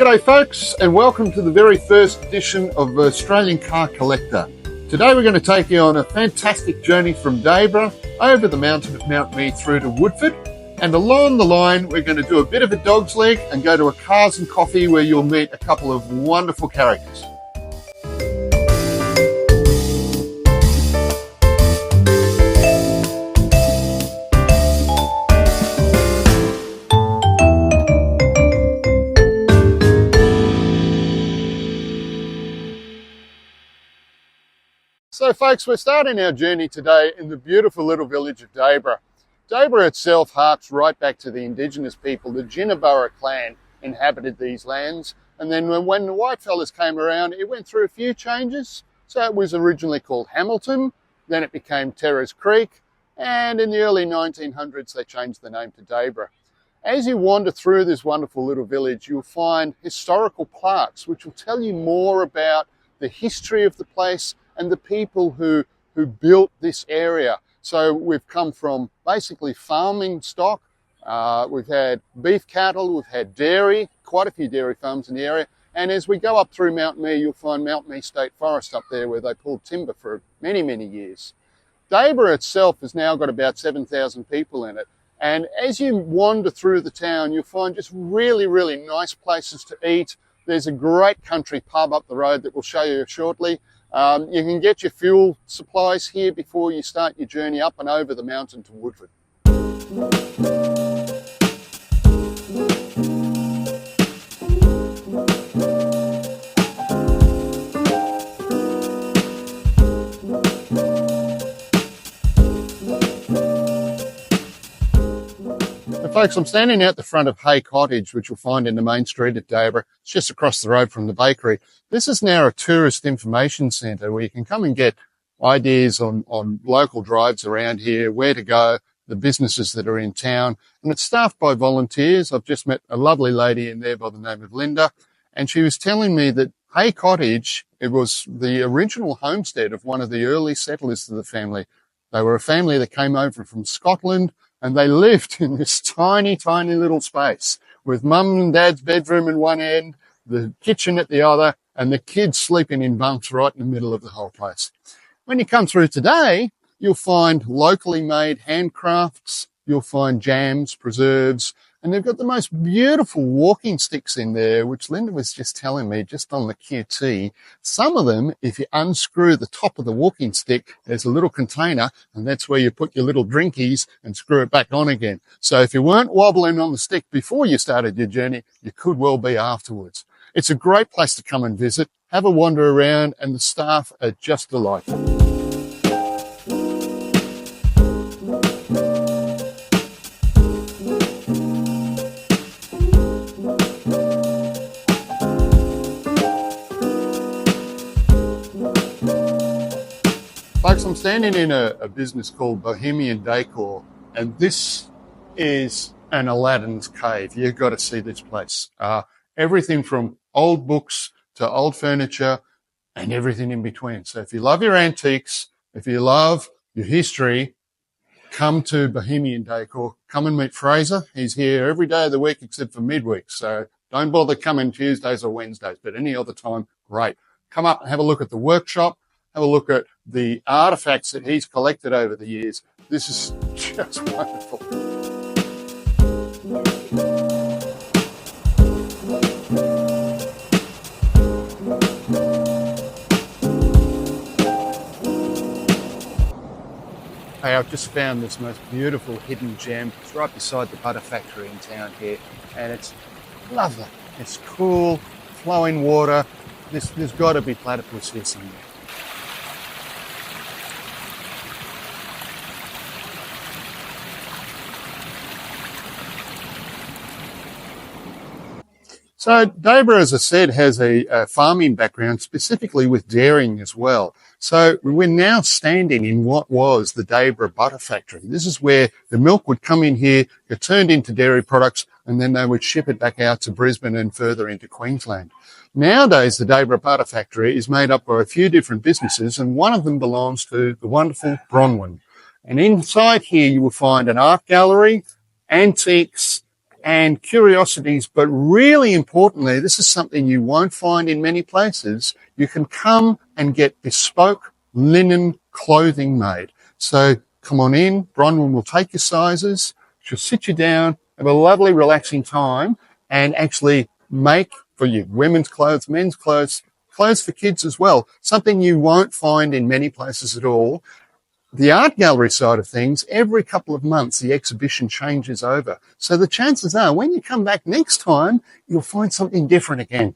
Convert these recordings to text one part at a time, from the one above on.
G'day folks, and welcome to the very first edition of Australian Car Collector. Today we're going to take you on a fantastic journey from Dayboro over the mountain of Mount Mee through to Woodford, and along the line we're going to do a bit of a dog's leg and go to a Cars and Coffee where you'll meet a couple of wonderful characters. So folks, we're starting our journey today in the beautiful little village of Dayboro. Dayboro itself harks right back to the indigenous people. The Dayboro clan inhabited these lands, and then when the whitefellas came around, it went through a few changes. So it was originally called Hamilton, then it became Terrace Creek, and in the early 1900s they changed the name to Dayboro. As you wander through this wonderful little village, you'll find historical plaques which will tell you more about the history of the place and the people who built this area. So we've come from basically farming stock, we've had beef cattle, we've had dairy, quite a few dairy farms in the area, and as we go up through Mount Mee, you'll find Mount Mee State Forest up there where they pulled timber for many, many years. Dayboro itself has now got about 7,000 people in it, and as you wander through the town, you'll find just really, really nice places to eat. There's a great country pub up the road that we'll show you shortly. You can get your fuel supplies here before you start your journey up and over the mountain to Woodford. Folks, I'm standing out the front of Hay Cottage, which you'll find in the main street at Dayboro. It's just across the road from the bakery. This is now a tourist information centre where you can come and get ideas on local drives around here, where to go, the businesses that are in town. And it's staffed by volunteers. I've just met a lovely lady in there by the name of Linda, and she was telling me that Hay Cottage, it was the original homestead of one of the early settlers of the family. They were a family that came over from Scotland, and they lived in this tiny, tiny little space with mum and dad's bedroom in one end, the kitchen at the other, and the kids sleeping in bunks right in the middle of the whole place. When you come through today, you'll find locally made handcrafts, you'll find jams, preserves, and they've got the most beautiful walking sticks in there, which Linda was just telling me just on the QT. Some of them, if you unscrew the top of the walking stick, there's a little container, and that's where you put your little drinkies and screw it back on again. So if you weren't wobbling on the stick before you started your journey, you could well be afterwards. It's a great place to come and visit, have a wander around, and the staff are just delightful. Folks, I'm standing in a business called Bohemian Decor, and this is an Aladdin's cave. You've got to see this place. Everything from old books to old furniture and everything in between. So if you love your antiques, if you love your history, come to Bohemian Decor. Come and meet Fraser. He's here every day of the week except for midweek. So don't bother coming Tuesdays or Wednesdays, but any other time, great. Come up and have a look at the workshop. Have a look at the artifacts that he's collected over the years. This is just wonderful. Hey, I've just found this most beautiful hidden gem. It's right beside the butter factory in town here, and it's lovely. It's cool, flowing water. There's got to be platypus here somewhere. So Dayboro, as I said, has a farming background, specifically with dairying as well. So we're now standing in what was the Dayboro butter factory. This is where the milk would come in here, get turned into dairy products, and then they would ship it back out to Brisbane and further into Queensland. Nowadays, the Dayboro butter factory is made up by a few different businesses, and one of them belongs to the wonderful Bronwyn. And inside here, you will find an art gallery, antiques, and curiosities, but really importantly, this is something you won't find in many places. You can come and get bespoke linen clothing made. So come on in, Bronwyn will take your sizes, she'll sit you down, have a lovely relaxing time, and actually make for you women's clothes, men's clothes, clothes for kids as well, something you won't find in many places at all. The art gallery side of things, every couple of months, the exhibition changes over. So the chances are when you come back next time, you'll find something different again.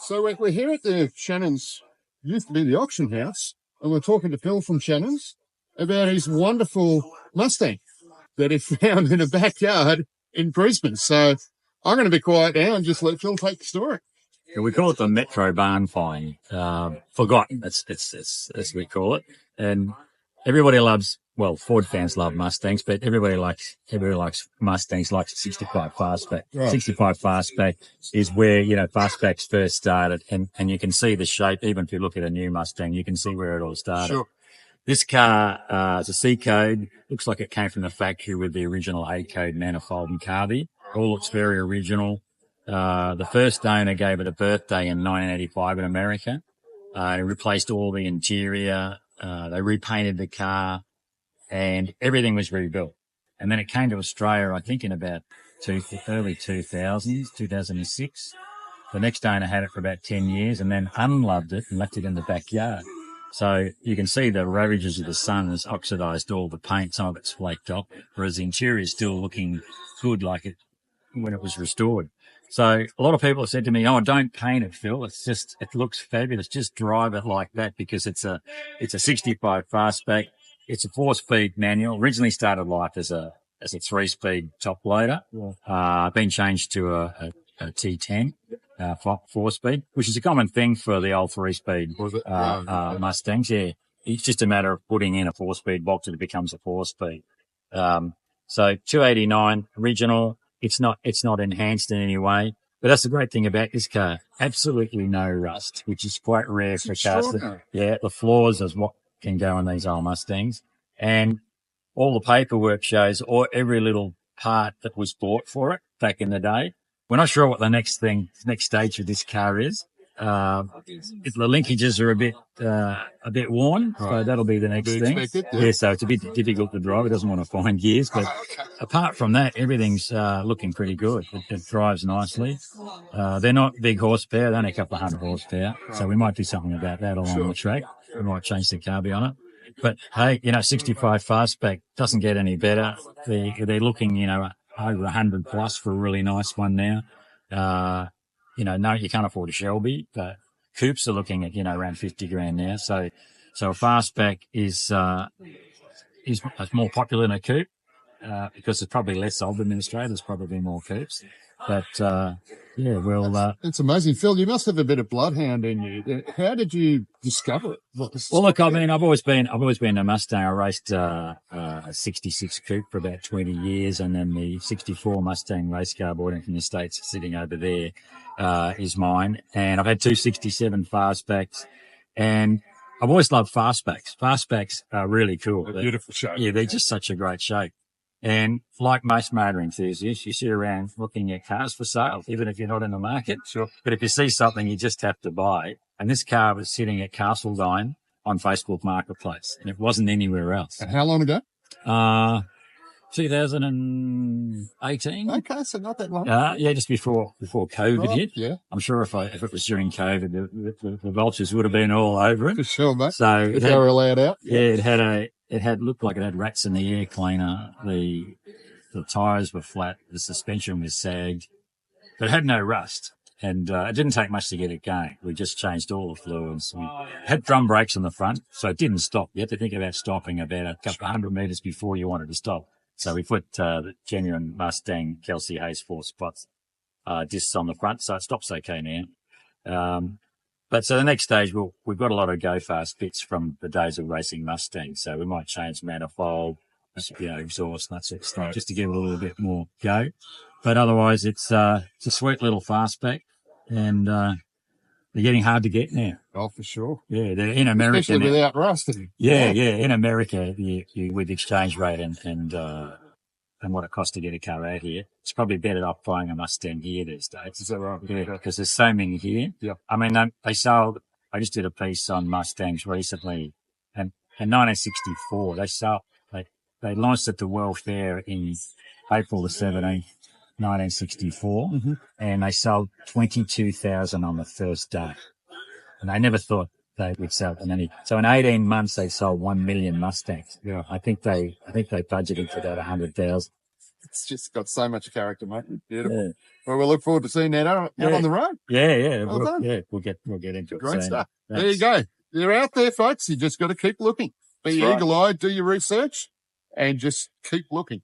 So we're here at the Shannon's, used to be the auction house, and we're talking to Phil from Shannon's about his wonderful Mustang that he found in a backyard in Brisbane. So I'm going to be quiet now and just let Phil take the story. We call it the Metro Barn Find. Forgotten. It's as we call it. And everybody loves, well, Ford fans love Mustangs, but everybody likes Mustangs, likes 65 Fastback. Right. 65 Fastback is where, Fastbacks first started. And you can see the shape, even if you look at a new Mustang, you can see where it all started. Sure. This car is a C code. Looks like it came from the factory with the original A code manifold and carby. All looks very original. The first owner gave it a birthday in 1985 in America. It replaced all the interior. They repainted the car and everything was rebuilt. And then it came to Australia, I think in about early 2000s, 2006. The next owner had it for about 10 years and then unloved it and left it in the backyard. So you can see the ravages of the sun has oxidized all the paint. Some of it's flaked off, whereas the interior is still looking good like it when it was restored. So a lot of people have said to me, "Oh, don't paint it, Phil. It looks fabulous. Just drive it like that because it's a 65 fastback. It's a 4-speed manual. Originally started life as a 3-speed top loader. Been changed to a T10, 4-speed, which is a common thing for the old 3-speed, Mustangs. Yeah. It's just a matter of putting in a 4-speed box and it becomes a 4-speed. So 289 original. It's not enhanced in any way, but that's the great thing about this car. Absolutely no rust, which is quite rare for cars. The flaws is what can go in these old Mustangs, and all the paperwork shows every little part that was bought for it back in the day. We're not sure what the next stage of this car is. The linkages are a bit worn, so that'll be the next thing. Yeah, so it's a bit difficult to drive. It doesn't want to find gears, but apart from that, everything's looking pretty good. It drives nicely. They're not big horsepower; they're only a couple of hundred horsepower. So we might do something about that along the track. We might change the carby on it. But hey, 65 fastback doesn't get any better. They're looking, over 100 plus for a really nice one now. No, you can't afford a Shelby, but coupes are looking at, around 50 grand now. So a fastback is more popular than a coupe, because there's probably less of them in Australia. There's probably more coupes. But, It's amazing. Phil, you must have a bit of bloodhound in you. How did you discover it? Well, look, I mean, I've always been a Mustang. I raced, a 66 coupe for about 20 years. And then the 64 Mustang race car bought in from the States sitting over there, is mine. And I've had 2 67 fastbacks, and I've always loved fastbacks. Fastbacks are really cool. They're beautiful shape. Yeah, they're just such a great shape. And like most motor enthusiasts, you sit around looking at cars for sale, even if you're not in the market. Sure. But if you see something, you just have to buy. And this car was sitting at Castledine on Facebook Marketplace, and it wasn't anywhere else. And how long ago? 2018. Okay, so not that long. Just before COVID hit. Yeah. I'm sure if it was during COVID, the vultures would have been all over it. For sure, mate. So if they were allowed out. Yeah, it looked like it had rats in the air cleaner. The tires were flat. The suspension was sagged, but it had no rust. And it didn't take much to get it going. We just changed all the fluids. We had drum brakes on the front, so it didn't stop. You had to think about stopping about a couple of 100 metres before you wanted to stop. So we put the genuine Mustang Kelsey Hayes 4-spots discs on the front, so it stops okay now. But so the next stage, we've got a lot of go-fast bits from the days of racing Mustangs, so we might change manifold, exhaust, and that sort of stuff, just to give it a little bit more go. But otherwise, it's a sweet little fastback, and they're getting hard to get now. Oh, for sure. Yeah, they're in America. Especially without rust. Yeah. In America, you with exchange rate and what it costs to get a car out here, it's probably better off buying a Mustang here these days. Is that right? Yeah, because there's so many here. Yeah. I mean, I just did a piece on Mustangs recently, and in 1964, they launched at the World Fair in April the 17th, 1964, and they sold 22,000 on the first day. And they never thought they would sell many. So in 18 months, they sold 1 million Mustangs. Yeah. I think they budgeted for about 100,000. It's just got so much character, mate. It's beautiful. Yeah. Well, we'll look forward to seeing that out on the road. Yeah. Well done. We'll get into it. Great stuff. Thanks. There you go. They're out there, folks. You just got to keep looking. Be eagle-eyed, do your research, and just keep looking.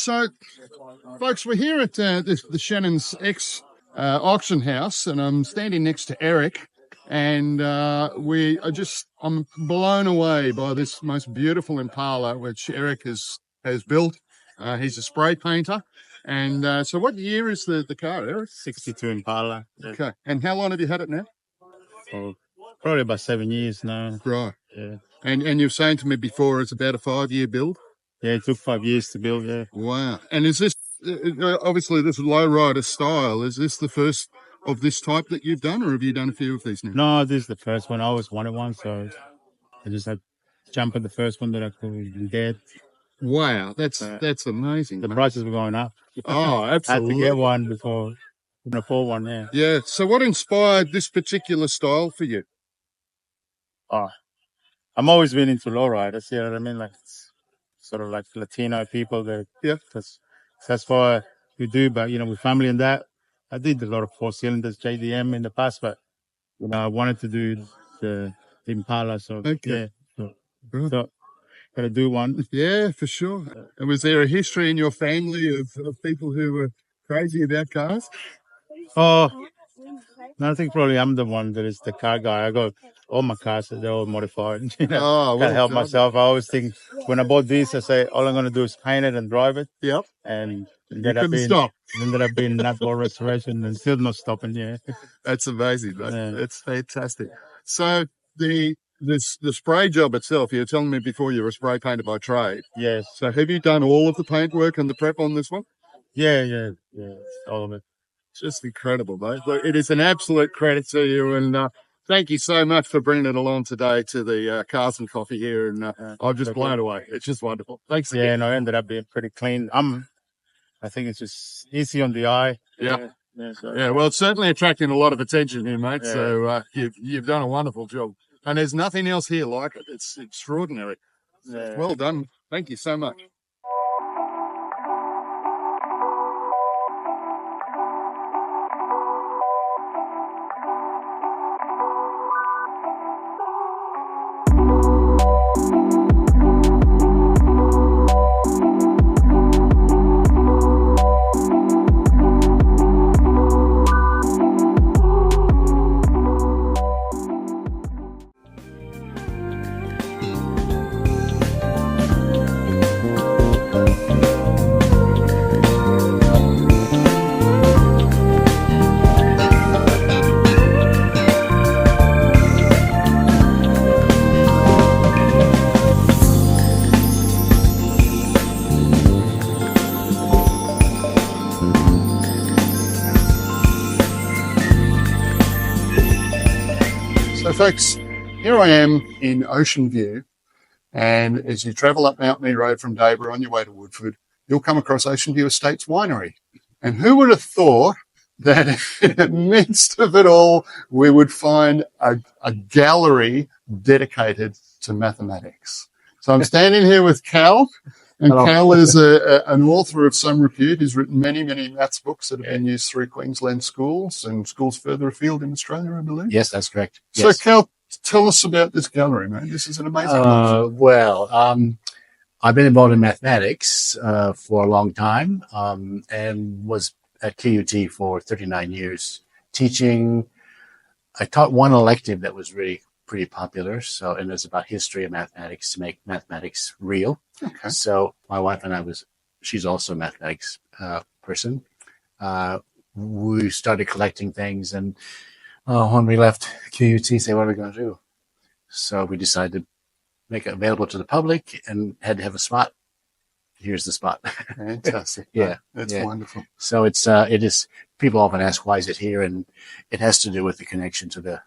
So, folks, we're here at the Shannon's X auction house, and I'm standing next to Eric. And I'm blown away by this most beautiful Impala, which Eric has built. He's a spray painter. And so what year is the car, Eric? 62 Impala. Okay. And how long have you had it now? Oh, probably about 7 years now. Right. Yeah. And you're saying to me before it's about a 5-year build? Yeah, it took 5 years to build, yeah. Wow. And is this, obviously this is lowrider style, is this the first of this type that you've done, or have you done a few of these now? No, this is the first one. I always wanted one, so I just had to jump at the first one that I could get. Wow, that's amazing. The mate. prices were going up. Oh, I had absolutely. to get one before couldn't afford one, yeah. Yeah. So what inspired this particular style for you? Oh, I'm always been into lowriders, you know what I mean? Like, it's sort of like Latino people that, Yeah. that's what we do, but, you know, with family and that, I did a lot of 4-cylinders, JDM in the past, but, you know, I wanted to do the Impala, so, Okay. yeah. Right. So, gotta do one. Yeah, for sure. And was there a history in your family of people who were crazy about cars? Oh, no, I think probably I'm the one that is the car guy. I got all my cars, they're all modified. You know, Oh, well can't help done. myself. I always think when I bought this, I say, all I'm going to do is paint it and drive it. Yep. And You couldn't stop. ended up being natural restoration and still not stopping, yeah. That's amazing, mate. Yeah. That's fantastic. So the spray job itself, you were telling me before you were a spray painter by trade. Yes. So have you done all of the paint work and the prep on this one? Yeah. All of it. Just incredible, mate. Look, it is an absolute credit to you, and thank you so much for bringing it along today to the Cars and Coffee here, and I'm just blown away. It's just wonderful. Thanks again. Yeah, and I ended up being pretty clean. I think it's just easy on the eye. Yeah. So. Yeah, well, it's certainly attracting a lot of attention here, mate. Yeah. So you've done a wonderful job, and there's nothing else here like it. It's extraordinary. Yeah. Well done. Thank you so much. So folks, here I am in Ocean View, and as you travel up Mount Mee Road from Dayboro on your way to Woodford, you'll come across Ocean View Estates Winery. And who would have thought that in the midst of it all, we would find a gallery dedicated to mathematics. So I'm standing here with Cal. And Hello. Cal is an author of some repute. He's written many maths books that have been used through Queensland schools and schools further afoeld in Australia, I believe. Yes, that's correct. So, Yes. Cal, tell us about this gallery, man. This is an amazing one. I've been involved in mathematics for a long time and was at QUT for 39 years teaching. I taught one elective that was really pretty popular. So, and it's about history of mathematics to make mathematics real. Okay. So my wife and I she's also a mathematics person. We started collecting things, and when we left QUT, say, what are we going to do? So we decided to make it available to the public and had to have a spot. Here's the spot. Fantastic. Yeah. That's Yeah. wonderful. So it is, people often ask, why is it here? And it has to do with the connection to the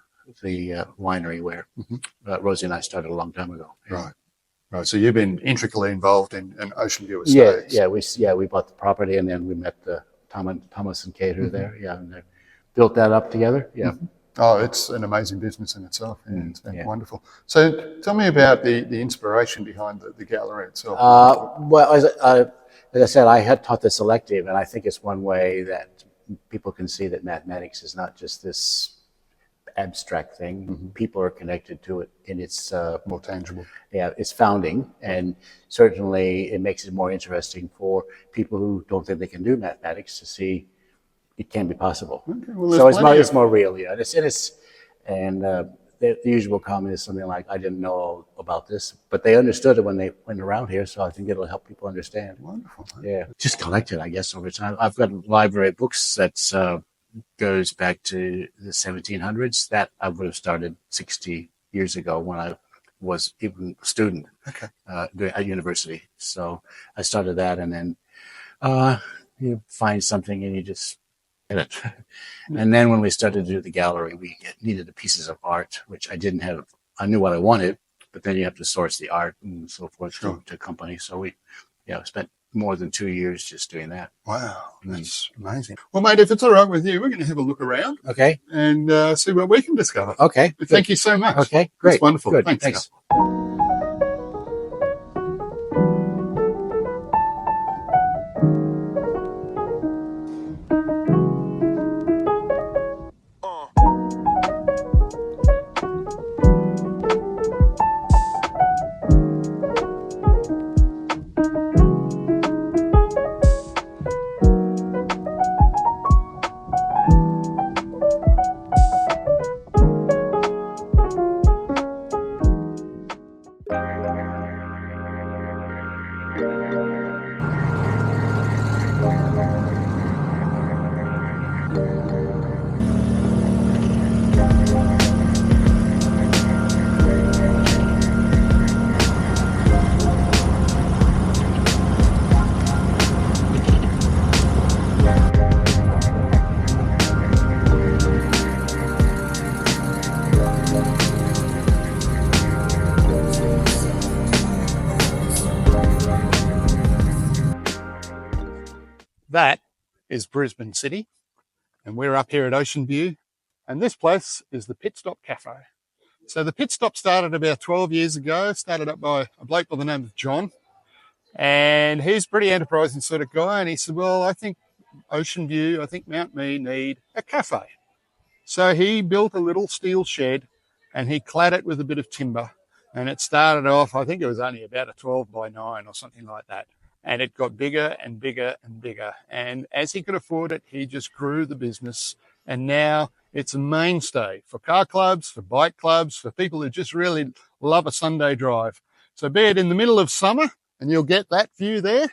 winery where Rosie and I started a long time ago. Right. Right. So you've been intricately involved in Ocean View Estates. We bought the property, and then we met Thomas and Kate who are there. Yeah. And they built that up together. Yeah. Oh, it's an amazing business in itself. Yeah, it's been Yeah. wonderful. So tell me about the inspiration behind the gallery itself. As I said, I had taught this elective, and I think it's one way that people can see that mathematics is not just this abstract thing. People are connected to it in its More tangible. its founding, and certainly it makes it more interesting for people who don't think they can do mathematics to see it can be possible. Okay, well, So there's it's more real, yeah. And the usual comment is something like, "I didn't know about this," but they understood it when they went around here. So I think it'll help people understand. Wonderful. Yeah, just collected, I guess, over time. I've got a library of books that's goes back to the 1700s. That I would have started 60 years ago when I was even a student at university. So I started that, and then you find something and you just get it. And then when we started to do the gallery, we needed the pieces of art, which I didn't have. I knew what I wanted, but then you have to source the art and so forth to company. So we spent more than 2 years just doing that. Wow, that's amazing. Well, mate, if it's all right with you, we're going to have a look around. Okay. And see what we can discover. Okay. Thank you so much. Okay, great. That's wonderful. Good. Thanks. That is Brisbane City, and we're up here at Ocean View, and this place is the Pit Stop Cafe. So the Pit Stop started about 12 years ago, started up by a bloke by the name of John, and he's a pretty enterprising sort of guy, and he said, well, I think Ocean View, I think Mount Mee need a cafe. So he built a little steel shed, and he clad it with a bit of timber, and it started off, I think it was only about a 12 by 9 or something like that. And it got bigger and bigger and bigger. And as he could afford it, he just grew the business. And now it's a mainstay for car clubs, for bike clubs, for people who just really love a Sunday drive. So be it in the middle of summer, and you'll get that view there,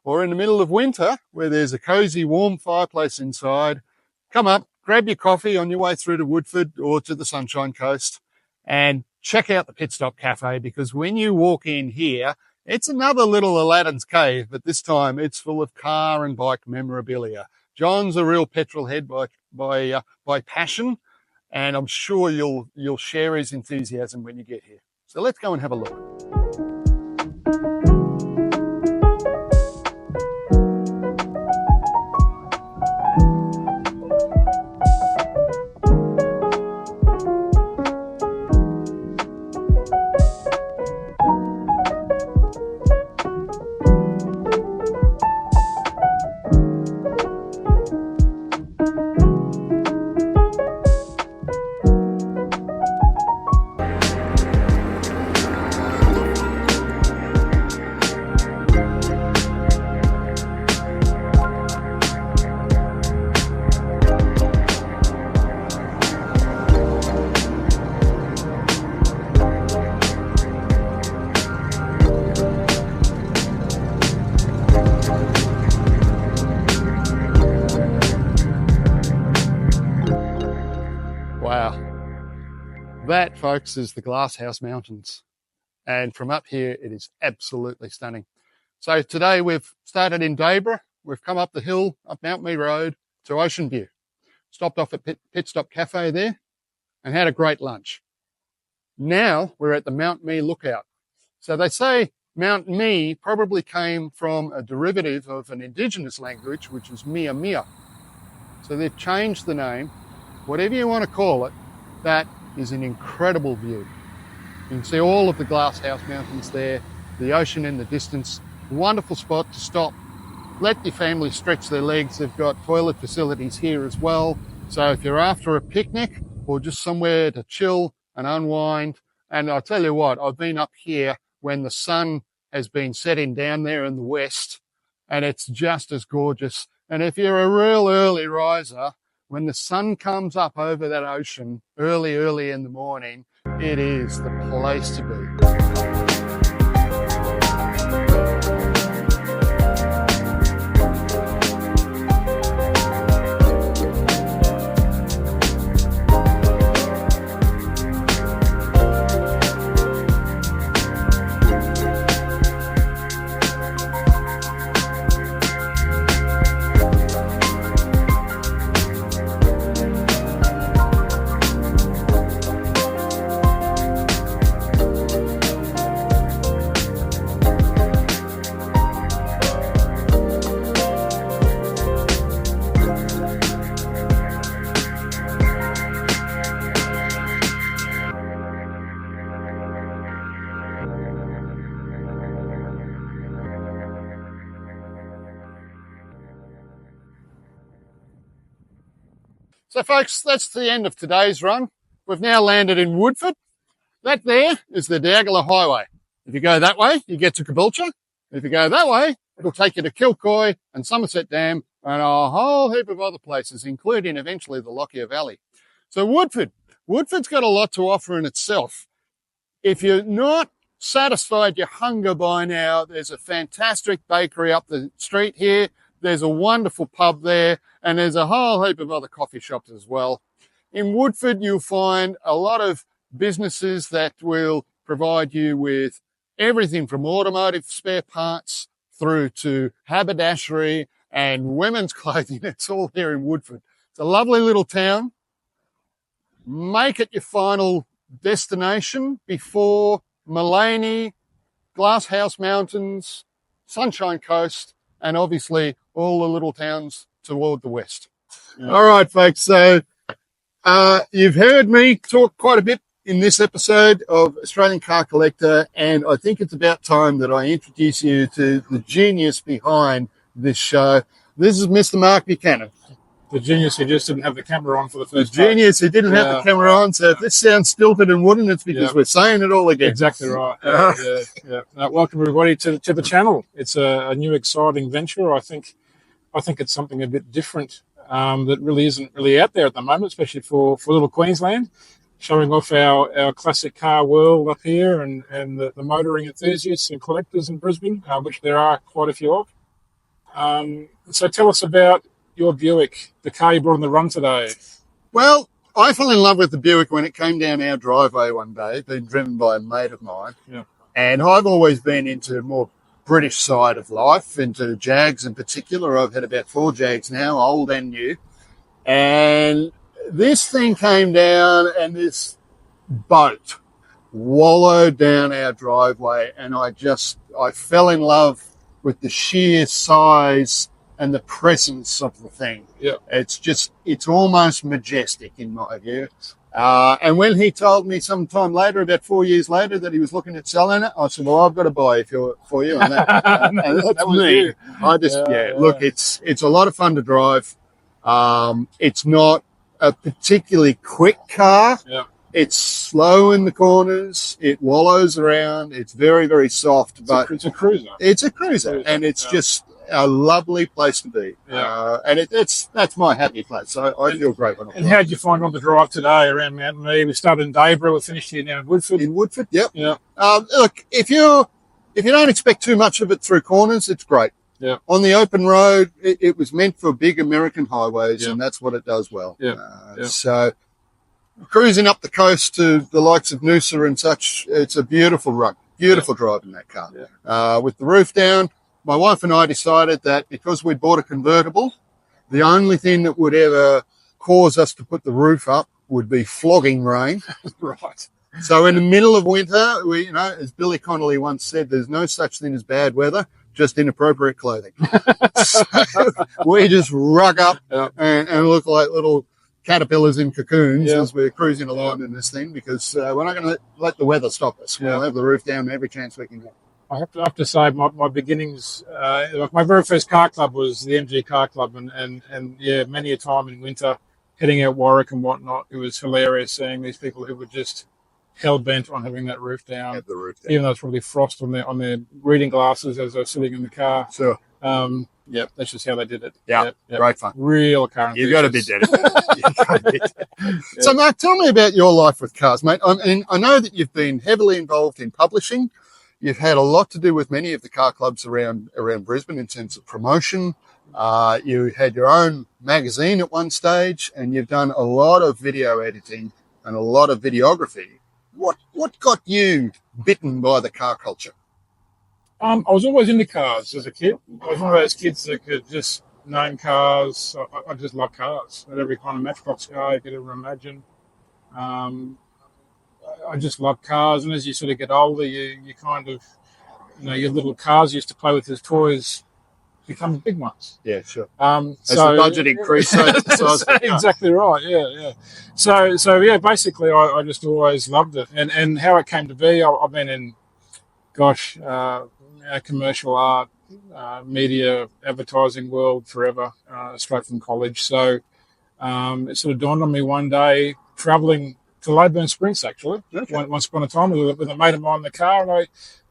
or in the middle of winter, where there's a cozy, warm fireplace inside, come up, grab your coffee on your way through to Woodford or to the Sunshine Coast, and check out the Pit Stop Cafe, because when you walk in here, it's another little Aladdin's cave, but this time it's full of car and bike memorabilia. John's a real petrol head by passion, and I'm sure you'll share his enthusiasm when you get here. So let's go and have a look. That, folks, is the Glasshouse Mountains. And from up here, it is absolutely stunning. So today we've started in Dayboro. We've come up the hill, up Mount Mee Road to Ocean View. Stopped off at Pit Stop Cafe there and had a great lunch. Now we're at the Mount Mee Lookout. So they say Mount Mee probably came from a derivative of an indigenous language, which was Mia Mia. So they've changed the name. Whatever you want to call it, that is an incredible view. You can see all of the Glasshouse Mountains there, the ocean in the distance. Wonderful spot to stop. Let your family stretch their legs. They've got toilet facilities here as well. So if you're after a picnic, or just somewhere to chill and unwind. And I'll tell you what, I've been up here when the sun has been setting down there in the west, and it's just as gorgeous. And if you're a real early riser, when the sun comes up over that ocean early in the morning, it is the place to be. So folks, that's the end of today's run. We've now landed in Woodford. That there is the Diagala Highway. If you go that way, you get to Caboolture. If you go that way, it'll take you to Kilcoy and Somerset Dam and a whole heap of other places, including eventually the Lockyer Valley. So Woodford's got a lot to offer in itself. If you're not satisfied your hunger by now, there's a fantastic bakery up the street here. There's a wonderful pub there, and there's a whole heap of other coffee shops as well. In Woodford, you'll find a lot of businesses that will provide you with everything from automotive spare parts through to haberdashery and women's clothing. It's all here in Woodford. It's a lovely little town. Make it your final destination before Mullaney, Glasshouse Mountains, Sunshine Coast, and obviously all the little towns toward the west. Yeah. All right, folks. So you've heard me talk quite a bit in this episode of Australian Car Collector, and I think it's about time that I introduce you to the genius behind this show. This is Mr. Mark Buchanan. The genius who just didn't have the camera on for the first time. The genius who didn't have the camera on. So if this sounds stilted and wooden, it's because we're saying it all again. Exactly right. Welcome everybody to the channel. It's a new exciting venture. I think it's something a bit different that really isn't really out there at the moment, especially for little Queensland. Showing off our classic car world up here and the motoring enthusiasts and collectors in Brisbane, which there are quite a few of. So tell us about your Buick, the car you brought on the run today. Well, I fell in love with the Buick when it came down our driveway one day, being driven by a mate of mine. Yeah. And I've always been into more British side of life, into Jags in particular. I've had about 4 Jags now, old and new. And this thing came down and this boat wallowed down our driveway, and I fell in love with the sheer size and the presence of the thing. Yeah. It's almost majestic in my view. And when he told me sometime later, about 4 years later, that he was looking at selling it, I said, well, I've got to buy it for you. And and that's that was me. you. Look, it's a lot of fun to drive. It's not a particularly quick car. Yeah. It's slow in the corners. It wallows around. It's very, very soft, but it's a cruiser. It's a cruiser, and it's just a lovely place to be. And that's my happy place. So I feel great when I And how did you find on the drive today around Mountain Mee? We started in Dayboro, we finished here now in Woodford. In Woodford, yep. Yeah. Look, if you don't expect too much of it through corners, it's great. Yeah. On the open road, it was meant for big American highways, and that's what it does well. So cruising up the coast to the likes of Noosa and such, it's a beautiful run. Beautiful drive in that car. Yeah. With the roof down, my wife and I decided that because we'd bought a convertible, the only thing that would ever cause us to put the roof up would be flogging rain. Right. So in the middle of winter, we, as Billy Connolly once said, there's no such thing as bad weather, just inappropriate clothing. So we just rug up and look like little caterpillars in cocoons as we're cruising along in this thing, because we're not going to let the weather stop us. We'll have the roof down every chance we can get. I have to say my beginnings, my very first car club was the MG Car Club, and many a time in winter heading out Warwick and whatnot. It was hilarious seeing these people who were just hell bent on having that roof down, Have the roof down. even though it's probably frost on their reading glasses as they're sitting in the car. Sure. Yep, that's just how they did it. Yeah, Yep. great fun. Real car You've got to be enthusiasts. dedicated. You've got to be. So, Mark, tell me about your life with cars, mate. I know that you've been heavily involved in publishing. You've had a lot to do with many of the car clubs around Brisbane in terms of promotion. You had your own magazine at one stage, and you've done a lot of video editing and a lot of videography. What got you bitten by the car culture? I was always into cars as a kid. I was one of those kids that could just name cars. I just love cars. I had every kind of Matchbox car you could ever imagine. I just love cars, and as you sort of get older, you kind of, your little cars you used to play with as toys become big ones. Yeah, sure. As the budget increased, so the size of the car. Exactly right. Yeah. So yeah, basically, I just always loved it, and how it came to be. I've been in, commercial art, media, advertising world forever, straight from college. So it sort of dawned on me one day, traveling to Leyburn Sprints, actually, once upon a time with a mate of mine in the car, and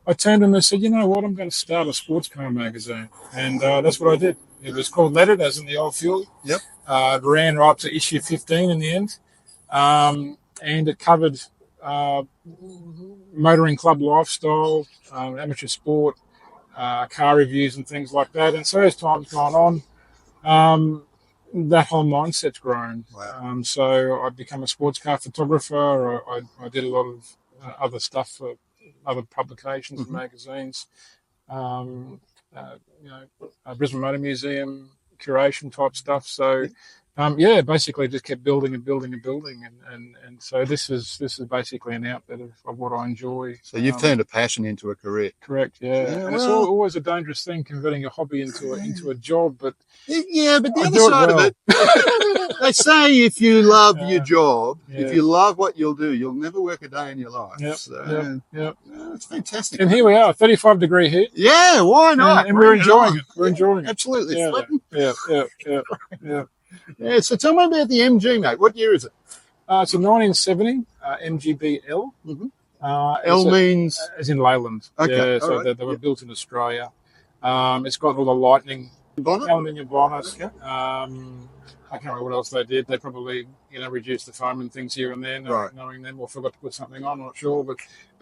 I turned to him and said, you know what, I'm going to start a sports car magazine. And that's what I did. It was called Lettered, as in the old fuel. Yep. It ran right to issue 15 in the end. And it covered motoring club lifestyle, amateur sport, car reviews and things like that. And so as time's gone on, that whole mindset's grown. Wow. So I became a sports car photographer. I did a lot of other stuff for other publications and magazines. Brisbane Motor Museum curation type stuff. So basically just kept building and building and building, and so this is basically an outlet of what I enjoy. So you've turned a passion into a career. Correct, yeah. And it's always a dangerous thing, converting a hobby into a job. But yeah, but the other side of it, they say if you love your job, if you love what you'll do, you'll never work a day in your life. Yep. It's fantastic. And here we are, 35-degree heat. Yeah, why not? And we're enjoying it. We're enjoying it. Absolutely. Yeah. Yeah, so tell me about the MG, mate. What year is it? It's a 1970 MGBL. Mm-hmm. L means? As in Leyland. Okay. Yeah, so they were built in Australia. It's got all the lightning bonnet? aluminium bonnet. Okay. I can't remember what else they did. They probably, reduced the foam and things here and there, knowing them, or forgot to put something on. I'm not sure, but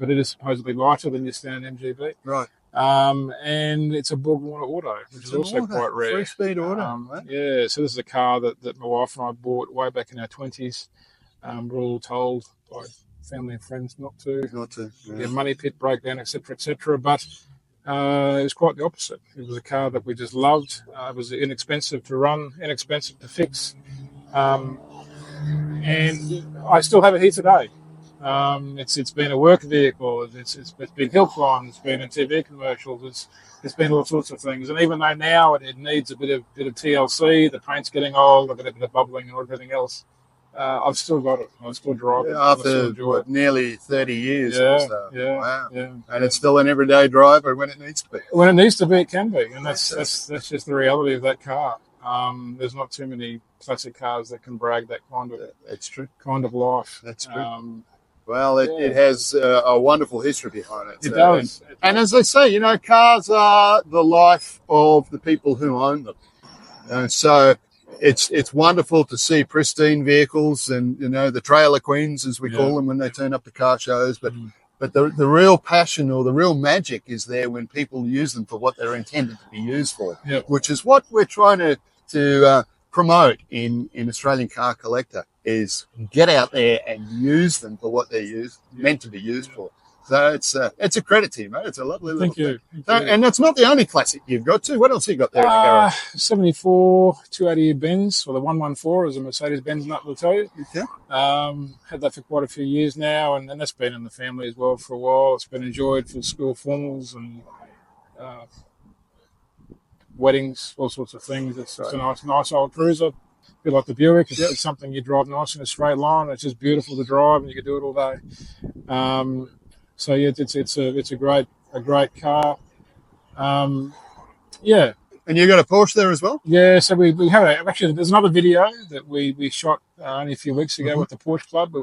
it is supposedly lighter than your standard MGB. Right. And it's a Borg-Warner auto, which is also quite rare. 3-speed auto. So this is a car that my wife and I bought way back in our 20s. We're all told by family and friends not to. Yeah, money pit, breakdown, etc., etc. But it was quite the opposite. It was a car that we just loved. It was inexpensive to run, inexpensive to fix. And I still have it here today. It's been a work vehicle. It's been hill climbs. It's been in TV commercials. It's been all sorts of things. And even though now it needs a bit of TLC, the paint's getting old. I've got a bit of bubbling and everything else. I've still got it. I still drive it. After nearly 30 years. Wow. Yeah. And it's still an everyday driver when it needs to be. When it needs to be, it can be, and that's just the reality of that car. There's not too many classic cars that can brag that kind of. That's true. Kind of life. That's true. It has a wonderful history behind it. It does. And as they say, cars are the life of the people who own them. And so it's wonderful to see pristine vehicles and, the trailer queens, as we call them, when they turn up to car shows. But the real passion or the real magic is there when people use them for what they're intended to be used for, which is what we're trying to promote in Australian Car Collector, is get out there and use them for what they're meant to be used for. So it's a credit to you, mate. It's a lovely little thing. Thank you. And that's not the only classic you've got too. What else have you got there in the garage? 74 280 Benz, or the 114 is a Mercedes-Benz nut, will tell you. Okay. Had that for quite a few years now, and that's been in the family as well for a while. It's been enjoyed for school formals and weddings, all sorts of things. It's a nice old cruiser. A bit like the Buick. It's something you drive nice in a straight line. It's just beautiful to drive, and you can do it all day. It's a great car. And you got a Porsche there as well? Yeah, so we have actually, there's another video that we shot only a few weeks ago with the Porsche Club,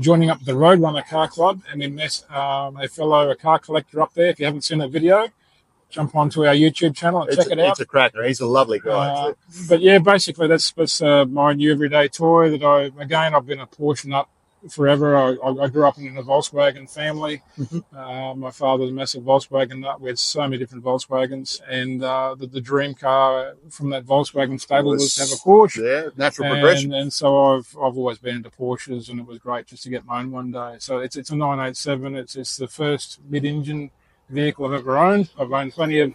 joining up the Roadrunner Car Club, and we met a car collector up there. If you haven't seen that video, jump onto our YouTube channel and check it out. It's a cracker. He's a lovely guy. But yeah, basically that's my new everyday toy that I've been a Porsche nut forever. I grew up in a Volkswagen family. My father was a massive Volkswagen nut. We had so many different Volkswagens, and the dream car from that Volkswagen stable was to have a Porsche. Yeah, natural progression. And so I've always been into Porsches, and it was great just to get my own one day. So it's a 987. It's the first mid-engine vehicle I've ever owned. I've owned plenty of,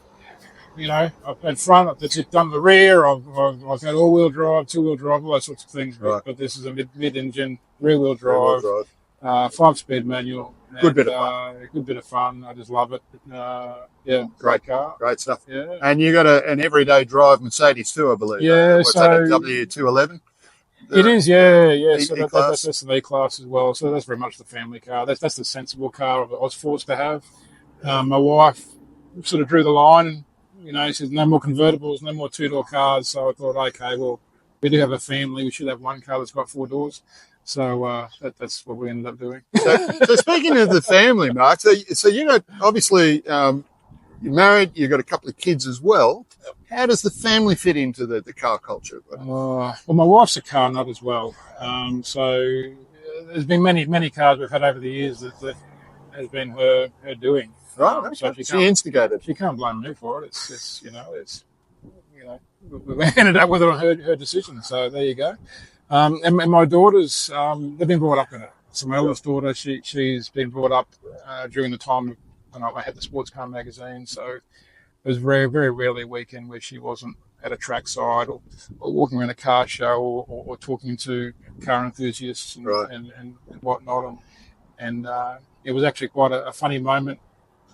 I've had front, I've done the rear, I've had all-wheel drive, two-wheel drive, all those sorts of things. Right. But this is a mid-engine, rear-wheel drive, 5-speed manual. Good bit of fun. Good bit of fun. I just love it. Great car. Great stuff. Yeah. And you got an everyday drive Mercedes too, I believe. Yeah, What's that, a W211? It is, yeah. So E-class? that's the E-Class as well. So that's very much the family car. That's the sensible car I was forced to have. My wife sort of drew the line, and she said no more convertibles, no more two-door cars. So I thought, okay, well, we do have a family. We should have one car that's got 4 doors. So that's what we ended up doing. So speaking of the family, Mark, so you got, obviously, you're married, you've got a couple of kids as well. How does the family fit into the car culture? Well, my wife's a car nut as well. So there's been many cars we've had over the years that has been her doing. Right. So she instigated. She can't blame me for it. It's we ended up with it on her decision. So there you go. And my daughters, they've been brought up in it. So my eldest daughter, she's been brought up during the time when I had the sports car magazine. So it was very, very rarely a weekend where she wasn't at a trackside or walking around a car show or talking to car enthusiasts and whatnot. And it was actually quite a funny moment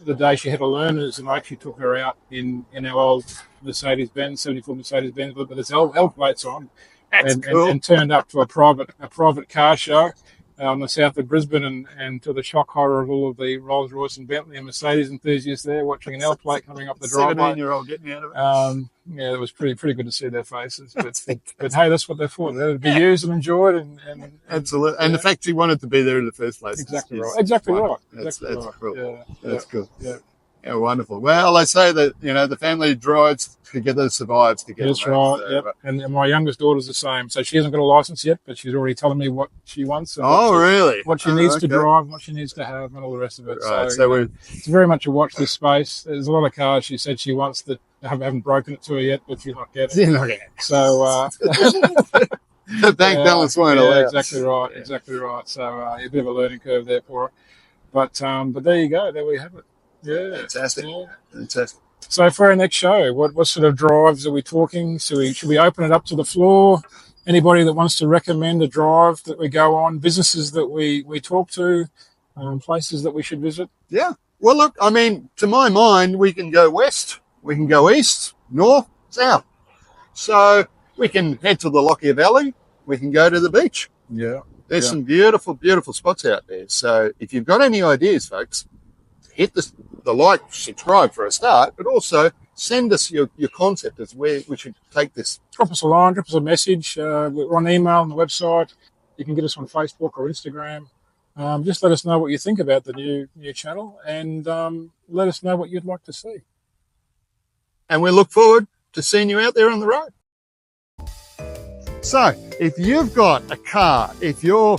the day she had her learners, and I actually took her out in our old Mercedes-Benz, 74 Mercedes-Benz with its L plates on. And turned up to a private car show on the south of Brisbane, and to the shock horror of all of the Rolls-Royce and Bentley and Mercedes enthusiasts there, watching an L plate coming up the driveway. 17-year-old getting out of it. It was pretty good to see their faces. But hey, that's what they're for. They're to be used and enjoyed. And absolutely. And the fact she wanted to be there in the first place. Exactly right. Exactly right. That's cool. Yeah. That's cool. Yeah. Yeah, wonderful. Well, they say that, the family drives together, survives together. That's right. So, yep. And my youngest daughter's the same. So she hasn't got a license yet, but she's already telling me what she wants. And really? What she needs to drive, what she needs to have, and all the rest of it. Right. So it's very much a watch this space. There's a lot of cars she said she wants that haven't broken it to her yet, but she's not getting it. You're not getting it. So the bank balance won't allow. Exactly right. Yeah. Exactly right. So a bit of a learning curve there for her. But there you go. There we have it. Yeah. Fantastic. Yeah. Fantastic. So for our next show, what sort of drives are we talking? Should we open it up to the floor? Anybody that wants to recommend a drive that we go on, businesses that we talk to, places that we should visit? Yeah. Well, look, I mean, to my mind, we can go west, we can go east, north, south. So we can head to the Lockyer Valley, we can go to the beach. Yeah. There's some beautiful, beautiful spots out there. So if you've got any ideas, folks, hit the like, subscribe for a start, but also send us your concept as where we should take this. Drop us a line, drop us a message. We're on email on the website. You can get us on Facebook or Instagram. Just let us know what you think about the new channel, and let us know what you'd like to see. And we look forward to seeing you out there on the road. So if you've got a car, if your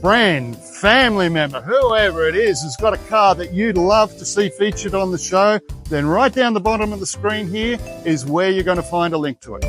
friend, family member, whoever it is, has got a car that you'd love to see featured on the show, then right down the bottom of the screen here is where you're going to find a link to it.